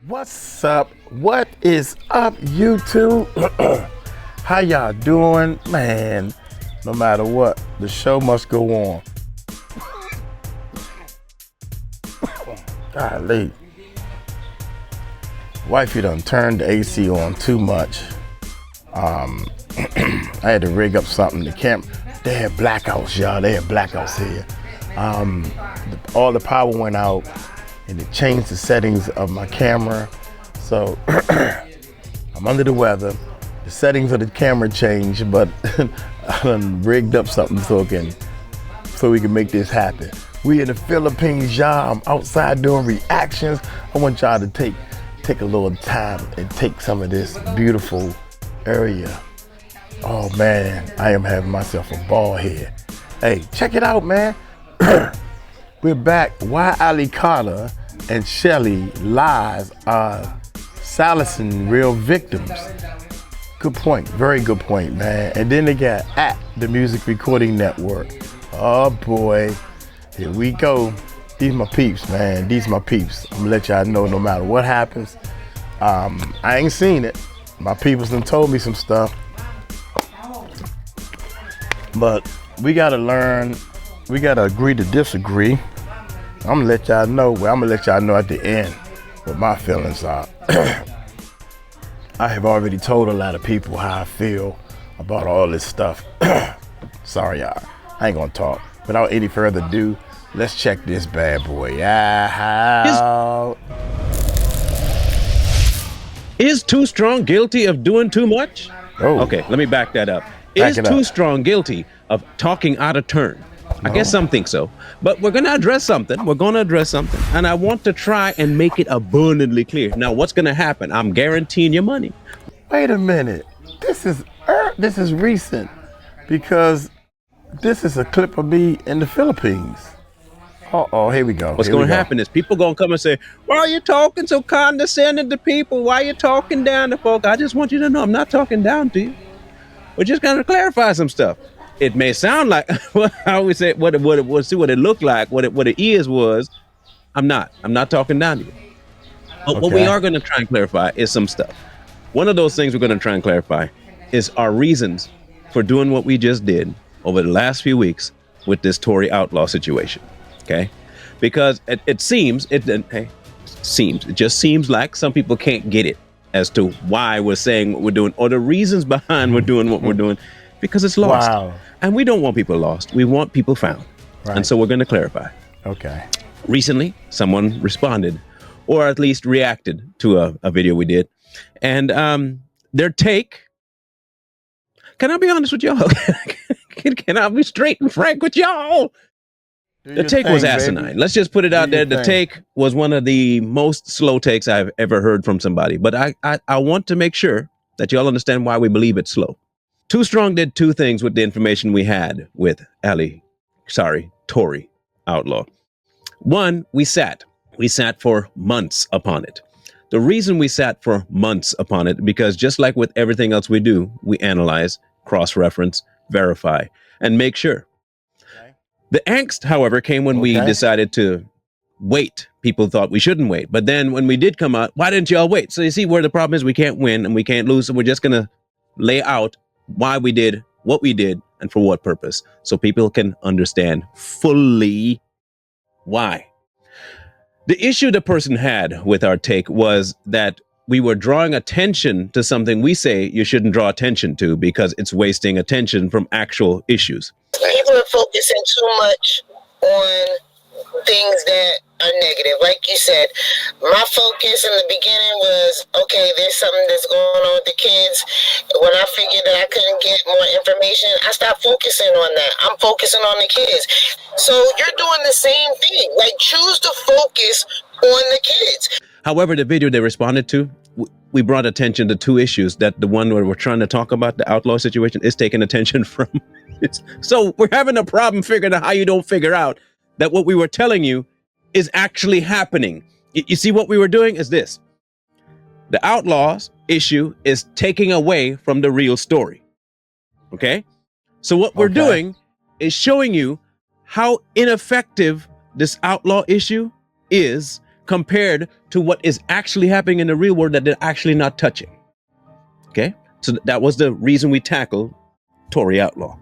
What's up? What is up, YouTube? How y'all doing? Man, no matter what, the show must go on. Golly. Wifey done turned the AC on too much. I had to rig up something. The camera, they had blackouts, y'all. They had blackouts here. All the power went out and it changed the settings of my camera. So I'm under the weather. The settings of the camera changed, but I done rigged up something so we can make this happen. We in the Philippines, y'all. I'm outside doing reactions. I want y'all to take a little time and take some of this beautiful area. Oh man, I am having myself a ball here. Hey, check it out, man. We're back. 𝗟𝗡𝗡𝗞𝗦 and Shelly lies are silencing real victims. Good point, very good point, man. And then they got the Music Recording Network. Oh boy, here we go. These my peeps, man. These my peeps. I'm gonna let y'all know no matter what happens. I ain't seen it. My peoples done told me some stuff. But we gotta learn, we gotta agree to disagree. I'm gonna let y'all know, I'm gonna let y'all know at the end what my feelings are. I have already told a lot of people how I feel about all this stuff. Sorry, y'all. I ain't gonna talk. Without any further ado, let's check this bad boy out. Is Too Strong guilty of doing too much? Oh. Okay, let me back that up. Is Too Strong guilty of talking out of turn? I guess some think so. But we're going to address something. And I want to try and make it abundantly clear. Now, what's going to happen? I'm guaranteeing you money. Wait a minute. This is recent because this is a clip of me in the Philippines. Uh-oh, here we go. What's going to happen is people going to come and say, why are you talking so condescending to people? Why are you talking down to folk? I just want you to know I'm not talking down to you. We're just going to clarify some stuff. It may sound like, I always say, what it looked like, what it was. I'm not talking down to you. But what we are going to try and clarify is some stuff. One of those things we're going to try and clarify is our reasons for doing what we just did over the last few weeks with this Tory outlaw situation. Okay? Because it just seems like some people can't get it as to why we're saying what we're doing or the reasons behind we're doing what we're doing, because it's lost. Wow. And we don't want people lost. We want people found. Right. And so we're going to clarify. Okay. Recently, someone responded, or at least reacted to a video we did. And their take, can I be honest with y'all? Can I be straight and frank with y'all? The take was asinine. Baby. Let's just put it out there. The take was one of the most slow takes I've ever heard from somebody. But I want to make sure that y'all understand why we believe it's slow. Too Strong did two things with the information we had with Tory outlaw. One, we sat for months upon it. The reason we sat for months upon it, because just like with everything else we do, we analyze, cross-reference, verify, and make sure. Okay. The angst, however, came when we decided to wait. People thought we shouldn't wait. But then when we did come out, why didn't y'all wait? So you see where the problem is? We can't win and we can't lose. So we're just going to lay out why we did what we did and for what purpose, so people can understand fully why. The issue the person had with our take was that we were drawing attention to something we say you shouldn't draw attention to because it's wasting attention from actual issues. People are focusing too much on things that are negative. Like you said, my focus in the beginning was, okay, there's something that's going on with the kids. When I figured that I couldn't get more information, I stopped focusing on that. I'm focusing on the kids. So you're doing the same thing. Like, choose to focus on the kids. However, the video they responded to, we brought attention to two issues that the one where we're trying to talk about, the outlaw situation, is taking attention from. So we're having a problem figuring out how you don't figure out that what we were telling you is actually happening. You see, what we were doing is this. The outlaws issue is taking away from the real story. Okay? So what we're doing is showing you how ineffective this outlaw issue is compared to what is actually happening in the real world that they're actually not touching. Okay? So that was the reason we tackled Tory Outlaw.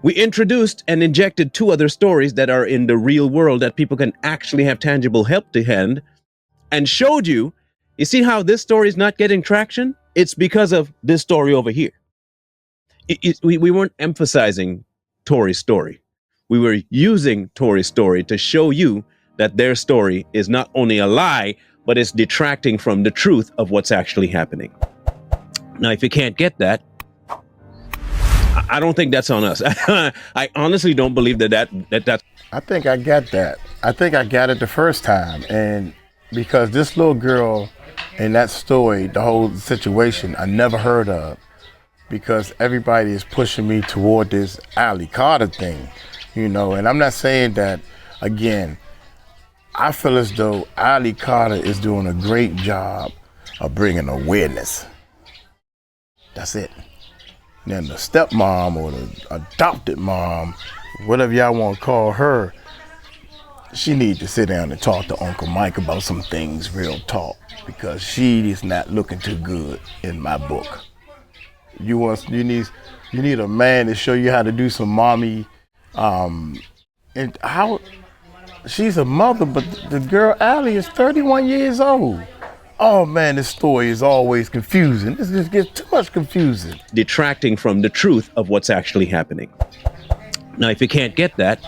We introduced and injected 2 other stories that are in the real world that people can actually have tangible help to hand, and showed you see how this story is not getting traction? It's because of this story over here. We weren't emphasizing Tory's story. We were using Tory's story to show you that their story is not only a lie, but it's detracting from the truth of what's actually happening. Now, if you can't get that, I don't think that's on us. I honestly don't believe that's... I think I got that. I think I got it the first time. And because this little girl in that story, the whole situation, I never heard of. Because everybody is pushing me toward this 𝗟𝗡𝗡𝗞𝗦 thing, you know. And I'm not saying that, again, I feel as though 𝗟𝗡𝗡𝗞𝗦 is doing a great job of bringing awareness. That's it. Then the stepmom or the adopted mom, whatever y'all want to call her, she needs to sit down and talk to Uncle Mike about some things, real talk, because she is not looking too good in my book. You need a man to show you how to do some mommy, and how she's a mother, but the girl Allie is 31 years old. Oh man, this story is always confusing. This just gets too much confusing. Detracting from the truth of what's actually happening. Now, if you can't get that,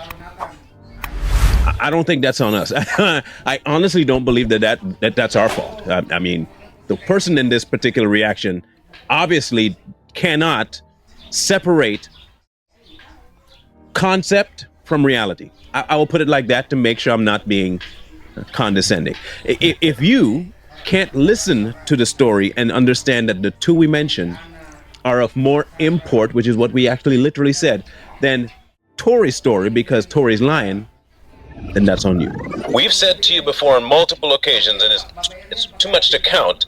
I don't think that's on us. I honestly don't believe that's our fault. I mean, the person in this particular reaction obviously cannot separate concept from reality. I will put it like that to make sure I'm not being condescending. If you can't listen to the story and understand that the 2 we mentioned are of more import, which is what we actually literally said, than Tory's story, because Tory's lying, then that's on you. We've said to you before on multiple occasions, and it's too much to count,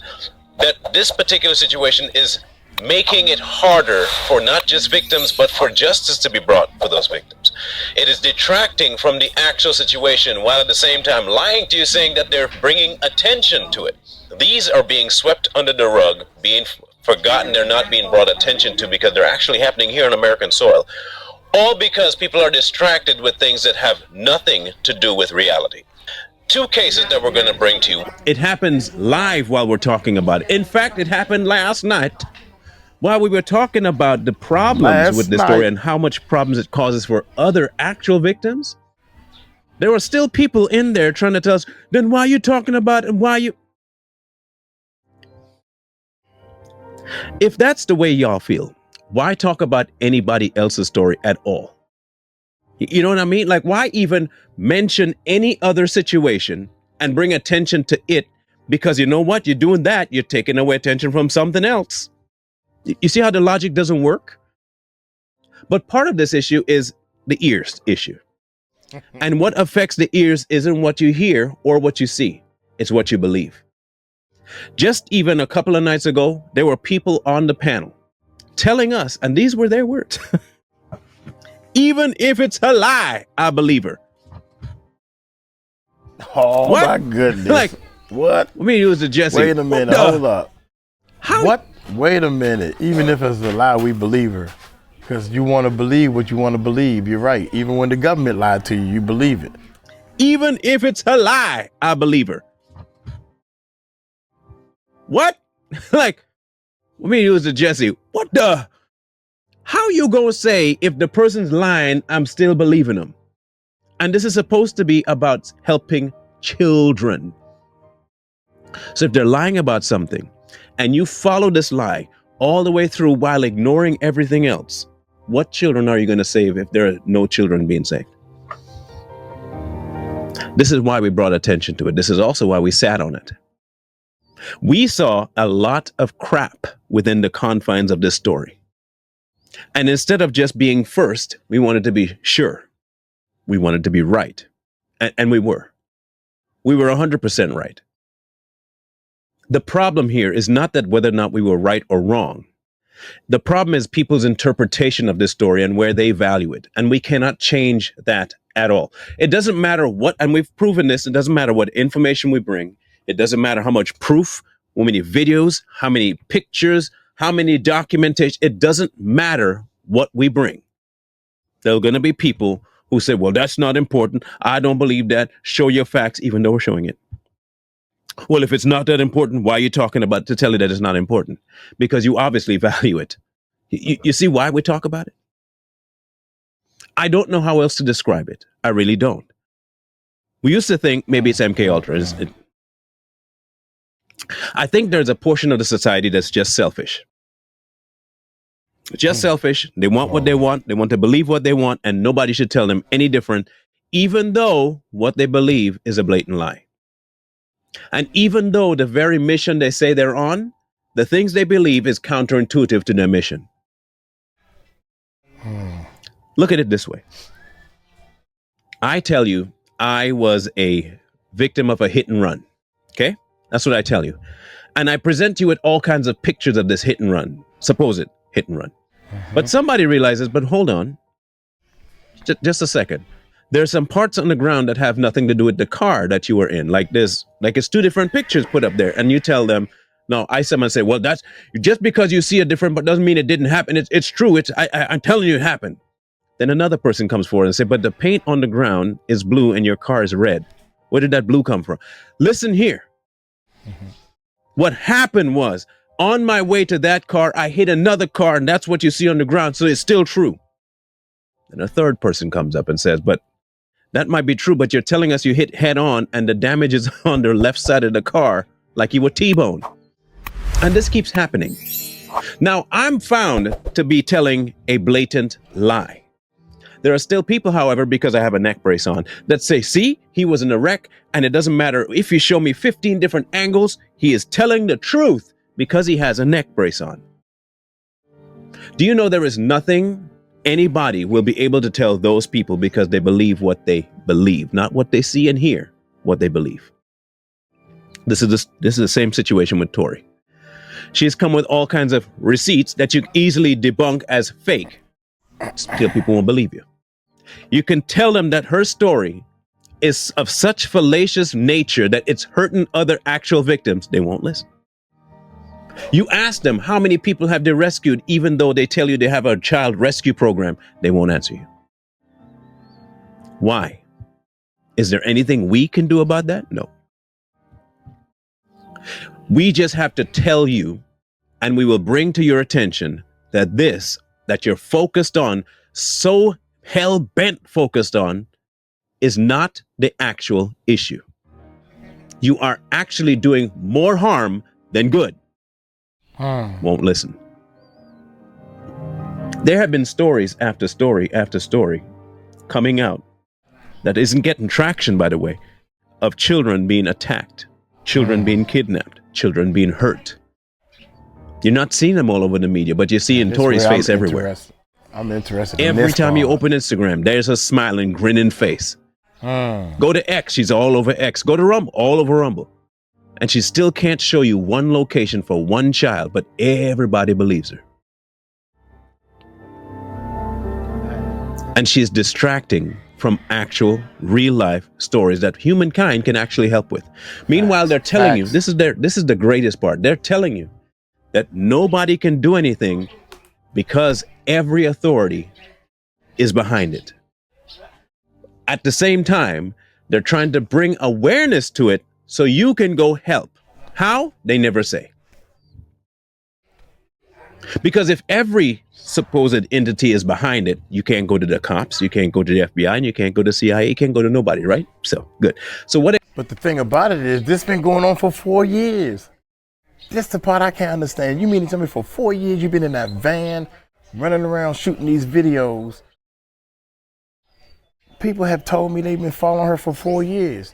that this particular situation is making it harder for not just victims, but for justice to be brought for those victims. It is detracting from the actual situation, while at the same time lying to you, saying that they're bringing attention to it. These are being swept under the rug, being forgotten. They're not being brought attention to because they're actually happening here on American soil. All because people are distracted with things that have nothing to do with reality. 2 cases that we're going to bring to you. It happens live while we're talking about it. In fact, it happened last night while we were talking about the problems with this story and how much problems it causes for other actual victims. There were still people in there trying to tell us, then why are you talking about it and why you... If that's the way y'all feel, why talk about anybody else's story at all? You know what I mean? Like, why even mention any other situation and bring attention to it? Because you know what? You're doing that. You're taking away attention from something else. You see how the logic doesn't work? But part of this issue is the ears issue. And what affects the ears isn't what you hear or what you see. It's what you believe. Just even a couple of nights ago, there were people on the panel telling us, and these were their words, even if it's a lie, I believe her. Oh, what? My goodness. Like, what? I mean, it was a Jesse. Wait a minute, hold up. How? What? Wait a minute. Even if it's a lie, we believe her. Because you want to believe what you want to believe. You're right. Even when the government lied to you, you believe it. Even if it's a lie, I believe her. What? Like, I mean, it was a Jesse. What the? How you gonna say if the person's lying, I'm still believing them? And this is supposed to be about helping children. So if they're lying about something and you follow this lie all the way through while ignoring everything else, what children are you going to save if there are no children being saved? This is why we brought attention to it. This is also why we sat on it. We saw a lot of crap within the confines of this story. And instead of just being first, we wanted to be sure. We wanted to be right. And we were. We were 100% right. The problem here is not that whether or not we were right or wrong. The problem is people's interpretation of this story and where they value it. And we cannot change that at all. It doesn't matter what, and we've proven this, it doesn't matter what information we bring. It doesn't matter how much proof, how many videos, how many pictures, how many documentation. It doesn't matter what we bring. There are going to be people who say, well, that's not important. I don't believe that. Show your facts, even though we're showing it. Well, if it's not that important, why are you talking about to tell you that it's not important? Because you obviously value it. You see why we talk about it? I don't know how else to describe it. I really don't. We used to think maybe it's MKUltra. I think there's a portion of the society that's just selfish. Just selfish. They want what they want. They want to believe what they want, and nobody should tell them any different, even though what they believe is a blatant lie. And even though the very mission they say they're on, the things they believe is counterintuitive to their mission. Look at it this way. I tell you, I was a victim of a hit and run. Okay? That's what I tell you. And I present you with all kinds of pictures of this hit and run, supposed hit and run. But somebody realizes, but hold on, just a second. There's some parts on the ground that have nothing to do with the car that you were in. Like it's two different pictures put up there. And you tell them, no, someone say, well, that's just because you see a different, but doesn't mean it didn't happen. It's true. I'm telling you it happened. Then another person comes forward and say, but the paint on the ground is blue and your car is red. Where did that blue come from? Listen here. What happened was, on my way to that car, I hit another car, and that's what you see on the ground, so it's still true. And a third person comes up and says, but that might be true, but you're telling us you hit head on, and the damage is on the left side of the car, like you were T-boned. And this keeps happening. Now, I'm found to be telling a blatant lie. There are still people, however, because I have a neck brace on, that say, see, he was in a wreck, and it doesn't matter if you show me 15 different angles, he is telling the truth because he has a neck brace on. Do you know there is nothing anybody will be able to tell those people because they believe what they believe, not what they see and hear, what they believe. This is the same situation with Tori. She's come with all kinds of receipts that you easily debunk as fake. Still, people won't believe you. You can tell them that her story is of such fallacious nature that it's hurting other actual victims. They won't listen. You ask them how many people have they rescued, even though they tell you they have a child rescue program. They won't answer you. Why? Is there anything we can do about that? No. We just have to tell you, and we will bring to your attention that this that you're focused on, so hell-bent focused on, is not the actual issue. You are actually doing more harm than good. Won't listen. There have been stories after story after story coming out that isn't getting traction, by the way, of children being attacked, children being kidnapped, children being hurt. You're not seeing them all over the media, but you're seeing Tori's face everywhere. I'm interested. Every time you open Instagram, there's a smiling, grinning face. Go to X, she's all over X. Go to Rumble, all over Rumble. And she still can't show you one location for one child, but everybody believes her. And she's distracting from actual real life stories that humankind can actually help with. Meanwhile, they're telling you, this is the greatest part. They're telling you that nobody can do anything because every authority is behind it. At the same time, they're trying to bring awareness to it so you can go help. How? They never say. Because if every supposed entity is behind it, you can't go to the cops, you can't go to the FBI, and you can't go to CIA, you can't go to nobody, right? So, good. So what? But the thing about it is, this been going on for 4 years. That's the part I can't understand. You mean to tell me for 4 years you've been in that van, running around shooting these videos? People have told me they've been following her for 4 years.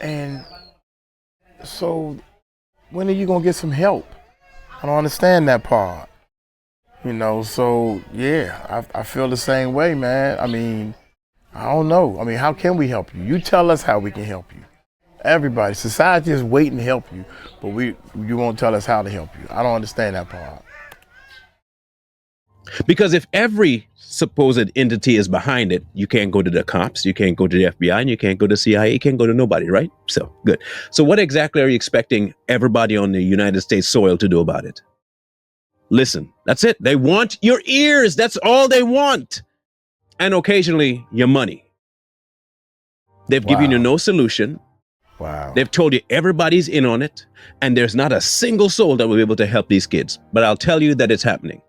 And so, when are you gonna get some help? I don't understand that part. You know, so yeah, I feel the same way, man. I mean, I don't know. I mean, how can we help you? You tell us how we can help you. Everybody, society is waiting to help you, but you won't tell us how to help you. I don't understand that part. Because if every supposed entity is behind it, you can't go to the cops, you can't go to the FBI, and you can't go to CIA, you can't go to nobody, right? So, good. So what exactly are you expecting everybody on the United States soil to do about it? Listen, that's it. They want your ears. That's all they want. And occasionally your money. They've given you no solution. Wow. They've told you everybody's in on it, and there's not a single soul that will be able to help these kids. But I'll tell you that it's happening.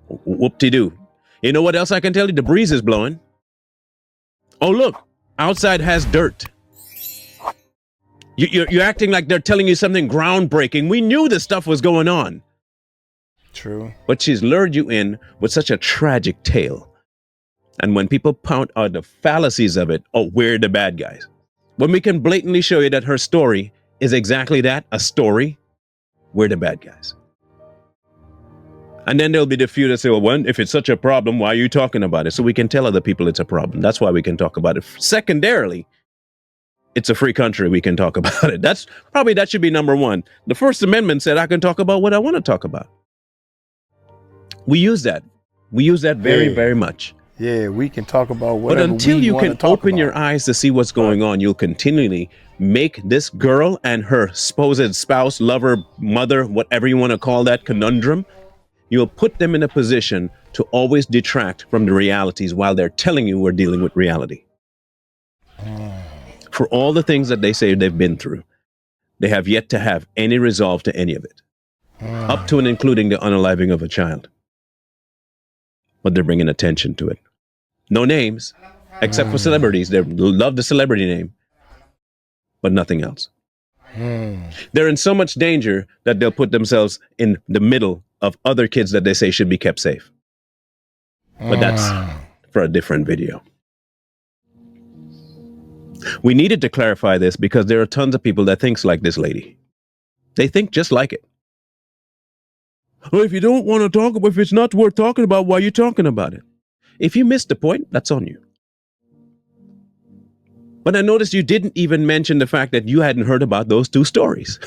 Whoop-de-doo. You know what else I can tell you? The breeze is blowing. Oh, look, outside has dirt. You're acting like they're telling you something groundbreaking. We knew this stuff was going on. True. But she's lured you in with such a tragic tale. And when people pound out the fallacies of it, oh, we're the bad guys. When we can blatantly show you that her story is exactly that, a story, we're the bad guys. And then there'll be the few that say, well, if it's such a problem, why are you talking about it? So we can tell other people it's a problem. That's why we can talk about it. Secondarily, it's a free country. We can talk about it. That should be number one. The First Amendment said I can talk about what I want to talk about. We use that. We use that very, very much. Yeah, we can talk about whatever. But until you can open your eyes to see what's going on, you'll continually make this girl and her supposed spouse, lover, mother, whatever you want to call that conundrum, you'll put them in a position to always detract from the realities while they're telling you we're dealing with reality. For all the things that they say they've been through, they have yet to have any resolve to any of it, up to and including the unaliving of a child. But they're bringing attention to it. No names, except for celebrities. They love the celebrity name, but nothing else. They're in so much danger that they'll put themselves in the middle of other kids that they say should be kept safe. But that's for a different video. We needed to clarify this because there are tons of people that thinks like this lady. They think just like it. Well, if you don't want to talk about, if it's not worth talking about, why are you talking about it? If you missed the point, that's on you. But I noticed you didn't even mention the fact that you hadn't heard about those two stories.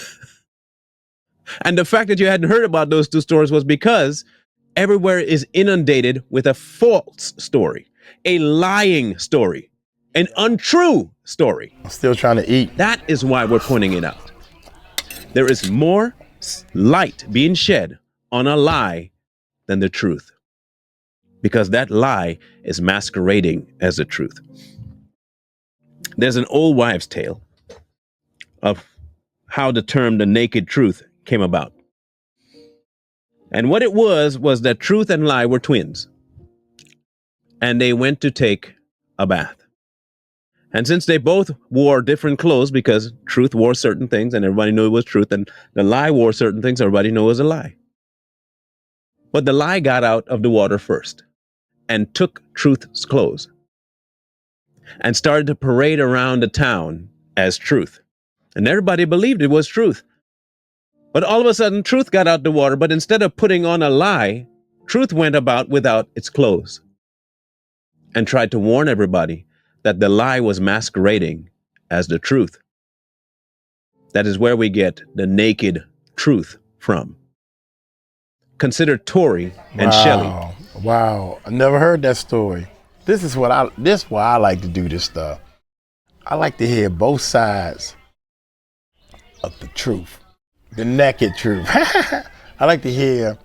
And the fact that you hadn't heard about those two stories was because everywhere is inundated with a false story, a lying story, an untrue story. I'm still trying to eat. That is why we're pointing it out. There is more light being shed on a lie than the truth, because that lie is masquerading as the truth. There's an old wives' tale of how the term the naked truth came about. And what it was that truth and lie were twins. And they went to take a bath. And since they both wore different clothes, because truth wore certain things and everybody knew it was truth, and the lie wore certain things everybody knew it was a lie. But the lie got out of the water first and took truth's clothes and started to parade around the town as truth. And everybody believed it was truth. But all of a sudden, truth got out the water, but instead of putting on a lie, truth went about without its clothes and tried to warn everybody that the lie was masquerading as the truth. That is where we get the naked truth from. Consider Tori and Shelley. Wow, I never heard that story. This is why I like to do this stuff. I like to hear both sides of the truth, the naked truth. I like to hear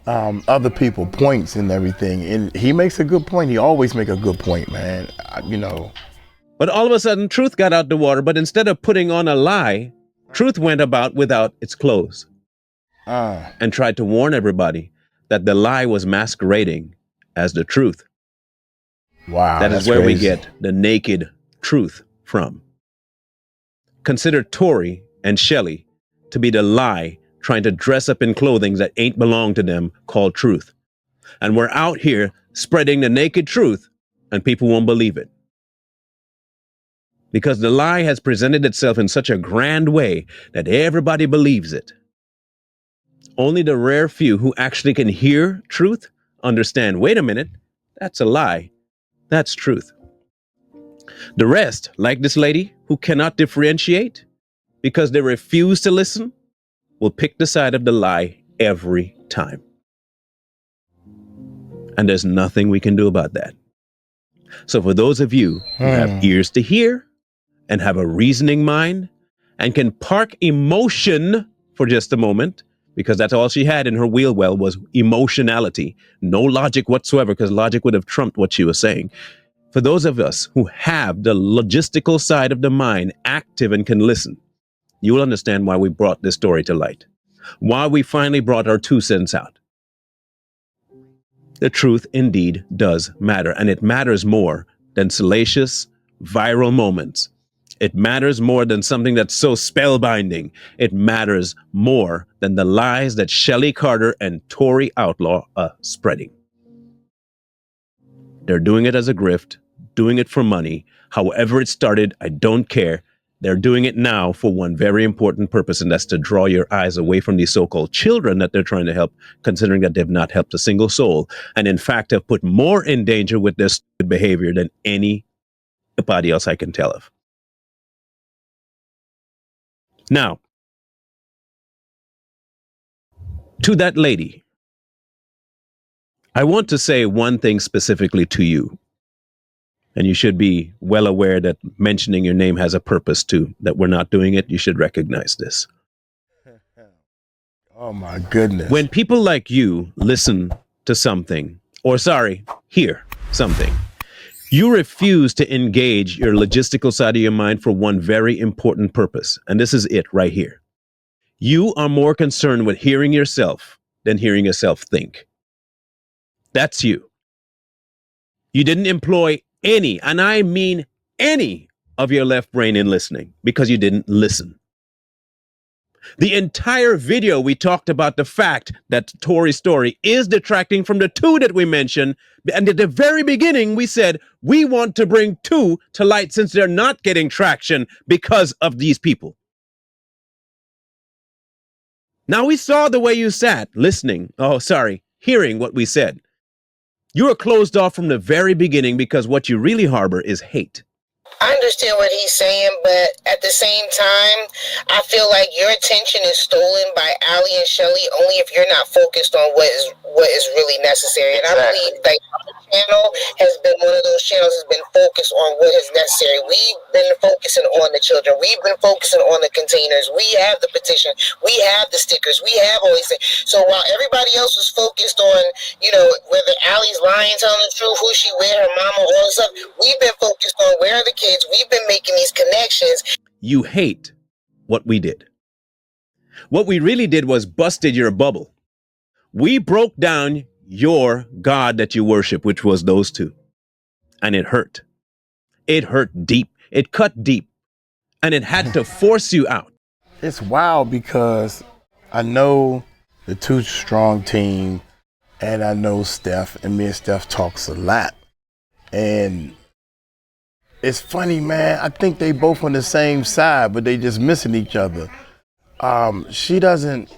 other people's points and everything. And he makes a good point. He always make a good point, man. But all of a sudden, truth got out the water. But instead of putting on a lie, truth went about without its clothes and tried to warn everybody that the lie was masquerading as the truth. Wow, that is where we get the naked truth from. Consider Tori and Shelley to be the lie trying to dress up in clothing that ain't belong to them, called truth. And we're out here spreading the naked truth, and people won't believe it. Because the lie has presented itself in such a grand way that everybody believes it. Only the rare few who actually can hear truth understand, wait a minute, that's a lie. That's truth. The rest, like this lady who cannot differentiate because they refuse to listen, will pick the side of the lie every time. And there's nothing we can do about that. So for those of you who have ears to hear and have a reasoning mind and can park emotion for just a moment, because that's all she had in her wheel well was emotionality, no logic whatsoever, because logic would have trumped what she was saying. For those of us who have the logistical side of the mind active and can listen, you will understand why we brought this story to light, why we finally brought our 2 cents out. The truth indeed does matter, and it matters more than salacious, viral moments. It matters more than something that's so spellbinding. It matters more than the lies that Shelley Carter and Tory Outlaw are spreading. They're doing it as a grift, doing it for money. However it started, I don't care. They're doing it now for one very important purpose, and that's to draw your eyes away from these so-called children that they're trying to help, considering that they've not helped a single soul, and in fact have put more in danger with their stupid behavior than anybody else I can tell of. Now, to that lady, I want to say one thing specifically to you. And you should be well aware that mentioning your name has a purpose too, that we're not doing it. You should recognize this. Oh my goodness. When people like you listen to something, or hear something, you refuse to engage your logistical side of your mind for one very important purpose. And this is it right here. You are more concerned with hearing yourself than hearing yourself think. That's you. You didn't employ any, and I mean any, of your left brain in listening because you didn't listen. The entire video we talked about the fact that Tory's story is detracting from the 2 that we mentioned. And at the very beginning, we said we want to bring 2 to light since they're not getting traction because of these people. Now we saw the way you sat hearing what we said. You were closed off from the very beginning because what you really harbor is hate. I understand what he's saying, but at the same time, I feel like your attention is stolen by Ali and Shelley only if you're not focused on what is really necessary. And I believe like our channel has been one of those channels that's been focused on what is necessary. We've been focusing on the children. We've been focusing on the containers. We have the petition. We have the stickers. We have all these things. So while everybody else was focused on, whether Ali's lying, telling the truth, who she with, her mama, all this stuff, we've been focused on where are the kids. We've been making these connections. You hate what we did. What we really did was busted your bubble. We broke down your God that you worship, which was those 2. And it hurt. It hurt deep. It cut deep. And it had to force you out. It's wild because I know the 2 Strong team, and I know Steph, and me and Steph talks a lot. And it's funny, man. I think they both on the same side, but they just missing each other. She doesn't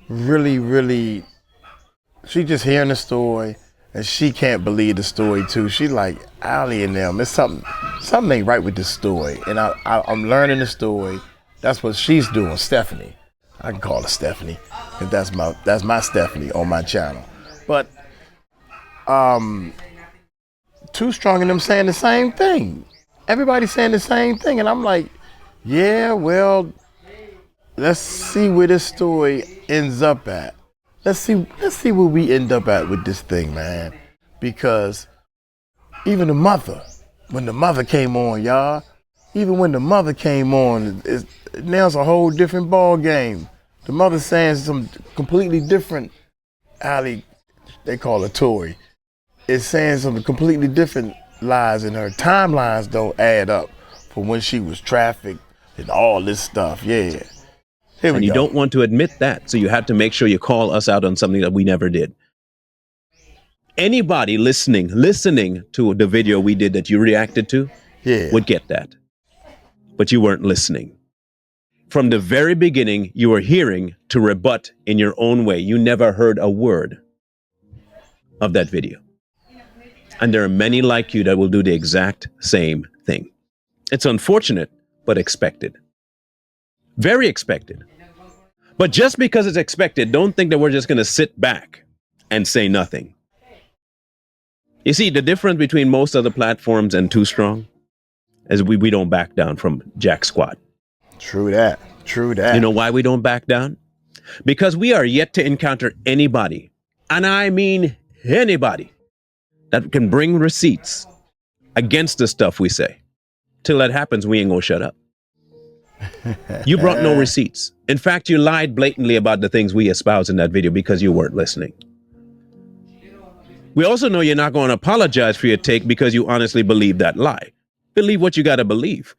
really, she just hearing the story, and she can't believe the story too. She like, Ali and them, it's something ain't right with this story. And I'm learning the story. That's what she's doing, Stephanie. I can call her Stephanie, because that's my Stephanie on my channel. But 2 Strong and them saying the same thing. Everybody's saying the same thing. And I'm like, yeah, well, let's see where this story ends up at. Let's see where we end up at with this thing, man. Because even the mother, when the mother came on, y'all, now it's a whole different ball game. The mother saying some completely different, Ali, they call her Tory, is saying some completely different lies, and her timelines don't add up for when she was trafficked and all this stuff. Yeah. Here we and you go. don't want to admit that, so you have to make sure you call us out on something that we never did. Anybody listening to the video we did that you reacted to would get that. But you weren't listening. From the very beginning, you were hearing to rebut in your own way. You never heard a word of that video. And there are many like you that will do the exact same thing. It's unfortunate, but expected. Very expected. But just because it's expected, don't think that we're just going to sit back and say nothing. You see, the difference between most other platforms and Too Strong is we don't back down from jack squat. True that. True that. You know why we don't back down? Because we are yet to encounter anybody, and I mean anybody, that can bring receipts against the stuff we say. Till that happens, we ain't gonna shut up. You brought no receipts. In fact, you lied blatantly about the things we espoused in that video because you weren't listening. We also know you're not going to apologize for your take because you honestly believe that lie. Believe what you got to believe.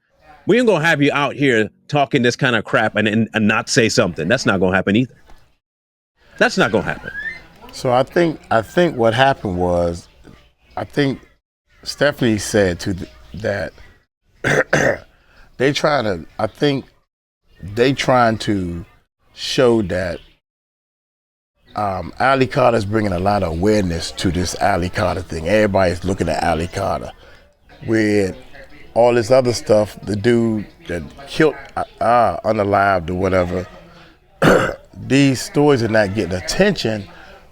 We ain't going to have you out here talking this kind of crap and not say something. That's not going to happen either. That's not going to happen. So I think what happened was, I think Stephanie said that they trying to show that 𝗟𝗡𝗡𝗞𝗦 is bringing a lot of awareness to this 𝗟𝗡𝗡𝗞𝗦 thing. Everybody's looking at 𝗟𝗡𝗡𝗞𝗦. With all this other stuff, the dude that killed unalived or whatever, these stories are not getting attention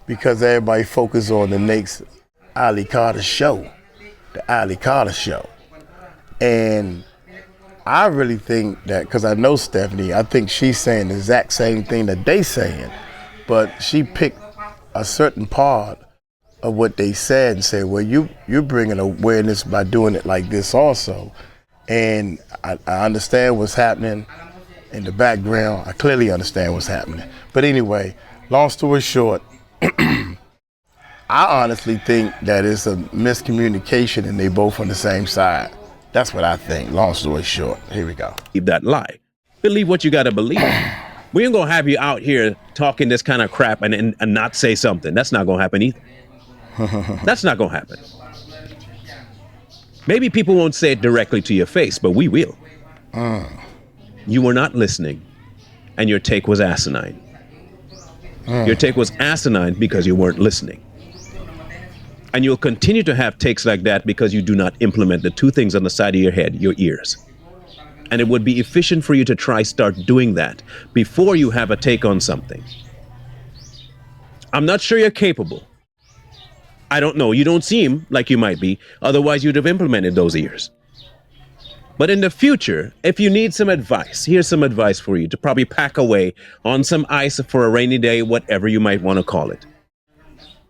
because everybody focuses on the next 𝗟𝗡𝗡𝗞𝗦 show, the 𝗟𝗡𝗡𝗞𝗦 show. And I really think that, because I know Stephanie, I think she's saying the exact same thing that they saying, but she picked a certain part of what they said and said, well, you're bringing awareness by doing it like this also. And I understand what's happening in the background. I clearly understand what's happening. But anyway, long story short, I honestly think that it's a miscommunication and they both on the same side. That's what I think, long story short. Here we go. Believe that lie. Believe what you got to believe. We ain't going to have you out here talking this kind of crap and not say something. That's not going to happen either. That's not going to happen. Maybe people won't say it directly to your face, but we will. You were not listening, and your take was asinine. Your take was asinine because you weren't listening. And you'll continue to have takes like that because you do not implement the two things on the side of your head, your ears. And it would be efficient for you to start doing that before you have a take on something. I'm not sure you're capable. I don't know. You don't seem like you might be. Otherwise, you'd have implemented those ears. But in the future, if you need some advice, here's some advice for you to probably pack away on some ice for a rainy day, whatever you might want to call it.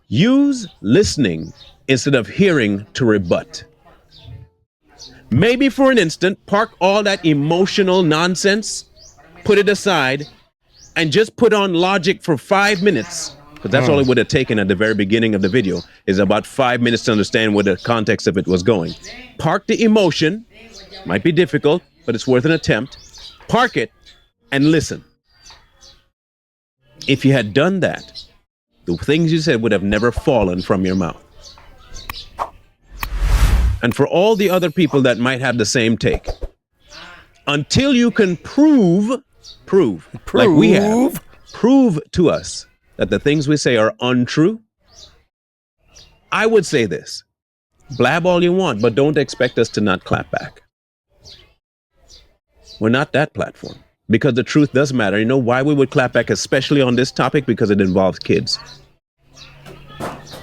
Use listening instead of hearing to rebut. Maybe for an instant, park all that emotional nonsense, put it aside, and just put on logic for 5 minutes. Because that's all it would have taken at the very beginning of the video, is about 5 minutes to understand where the context of it was going. Park the emotion. Might be difficult, but it's worth an attempt. Park it and listen. If you had done that, the things you said would have never fallen from your mouth. And for all the other people that might have the same take, until you can prove like we have, prove to us that the things we say are untrue, I would say this: blab all you want, but don't expect us to not clap back. We're not that platform, because the truth does matter. You know why we would clap back, especially on this topic? Because it involves kids.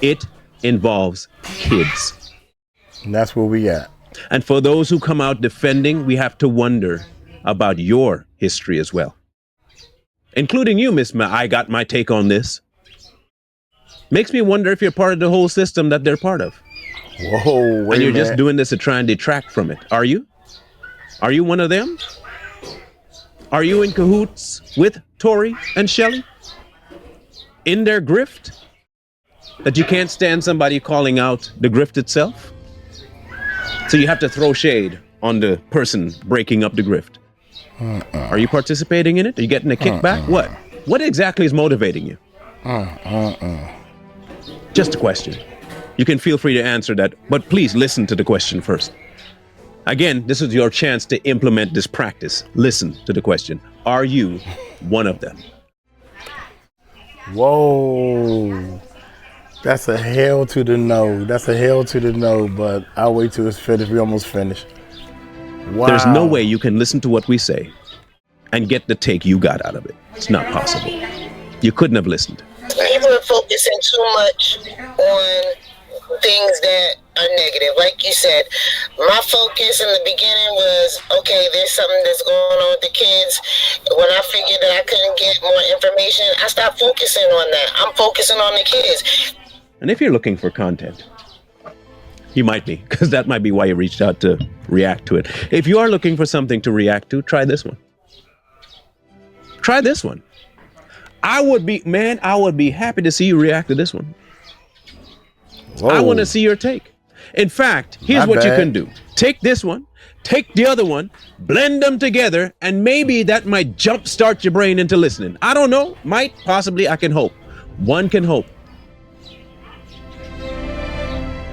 It involves kids. And that's where we at. And for those who come out defending, we have to wonder about your history as well. Including you, Miss I got my take on this. Makes me wonder if you're part of the whole system that they're part of. Whoa, wait and you're a just minute. doing this to try and detract from it. Are you? Are you one of them? Are you in cahoots with Tori and Shelly? In their grift? That you can't stand somebody calling out the grift itself? So you have to throw shade on the person breaking up the grift. Are you participating in it? Are you getting a kickback? What exactly is motivating you? Just a question. You can feel free to answer that, but please listen to the question first. Again, this is your chance to implement this practice. Listen to the question. Are you one of them? Whoa. That's a hell to the no. That's a hell to the no, but I'll wait till it's finished. We almost finished. Wow. There's no way you can listen to what we say and get the take you got out of it. It's not possible. You couldn't have listened. People are focusing too much on things that are negative. Like you said, my focus in the beginning was, okay, there's something that's going on with the kids. When I figured that I couldn't get more information, I stopped focusing on that. I'm focusing on the kids. And if you're looking for content, you might be, because that might be why you reached out to react to it. If you are looking for something to react to, try this one. Try this one. I would be happy to see you react to this one. Whoa. I want to see your take. In fact, here's what you can do. Take this one, take the other one, blend them together, and maybe that might jumpstart your brain into listening. I don't know. Might, possibly, I can hope. One can hope.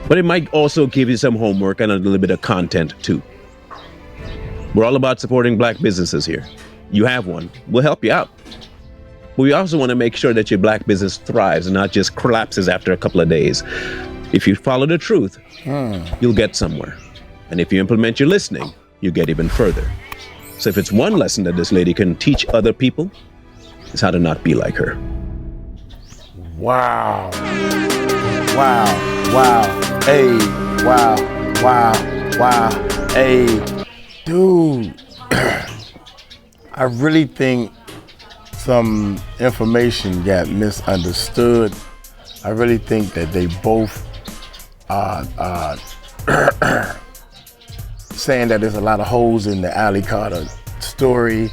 But it might also give you some homework and a little bit of content too. We're all about supporting black businesses here. You have one, we'll help you out. But we also want to make sure that your black business thrives and not just collapses after a couple of days. If you follow the truth, you'll get somewhere. And if you implement your listening, you get even further. So if it's one lesson that this lady can teach other people, it's how to not be like her. Wow. Wow. Wow. Hey. Wow. Wow. Wow. Hey. Dude. I really think some information got misunderstood. I really think that they both saying that there's a lot of holes in the 𝗟𝗡𝗡𝗞𝗦 story.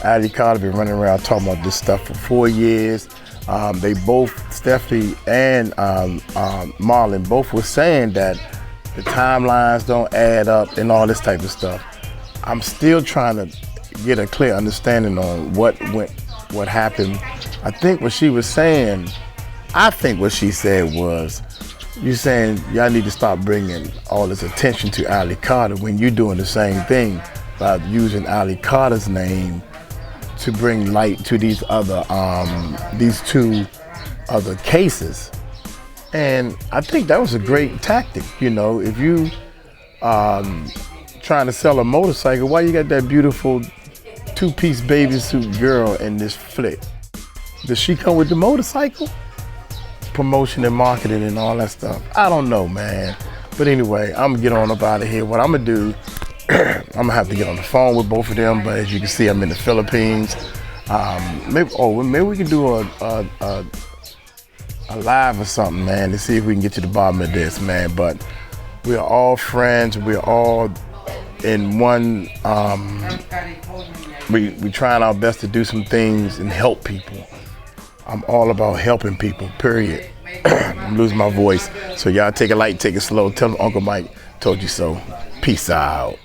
𝗟𝗡𝗡𝗞𝗡 been running around talking about this stuff for 4 years. They both, Stephanie and Marlon, both were saying that the timelines don't add up and all this type of stuff. I'm still trying to get a clear understanding on what happened. I think what she said was, you're saying y'all need to stop bringing all this attention to 𝗟𝗡𝗡𝗞𝗦 when you're doing the same thing by using 𝗟𝗡𝗡𝗞𝗦's name to bring light to these two other cases. And I think that was a great tactic. You know, if you trying to sell a motorcycle, why you got that beautiful two-piece baby suit girl in this flick? Does she come with the motorcycle? Promotion and marketing and all that stuff. I don't know, man. But anyway, I'm gonna get on up out of here. What I'm gonna do, I'm gonna have to get on the phone with both of them, but as you can see, I'm in the Philippines. Maybe we can do a live or something, man, to see if we can get to the bottom of this, man. But we're all friends. We're all in one. We trying our best to do some things and help people. I'm all about helping people, period. I'm losing my voice. So y'all take it light, take it slow. Tell them Uncle Mike told you so. Peace out.